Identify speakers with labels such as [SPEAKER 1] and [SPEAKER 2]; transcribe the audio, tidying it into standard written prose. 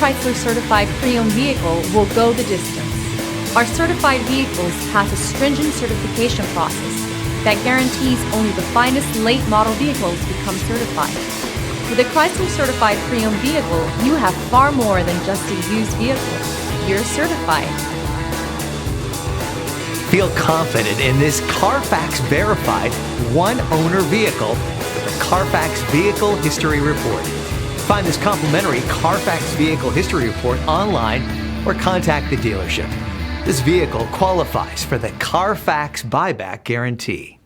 [SPEAKER 1] Chrysler certified pre-owned vehicle will go the distance. Our certified vehicles pass a stringent certification process that guarantees only the finest late model vehicles become certified. With a Chrysler certified pre-owned vehicle, you have far more than just a used vehicle. You're certified.
[SPEAKER 2] Feel confident in this Carfax verified one-owner vehicle with the Carfax Vehicle History Report. Find this complimentary Carfax Vehicle History Report online or contact the dealership. This vehicle qualifies for the Carfax Buyback Guarantee.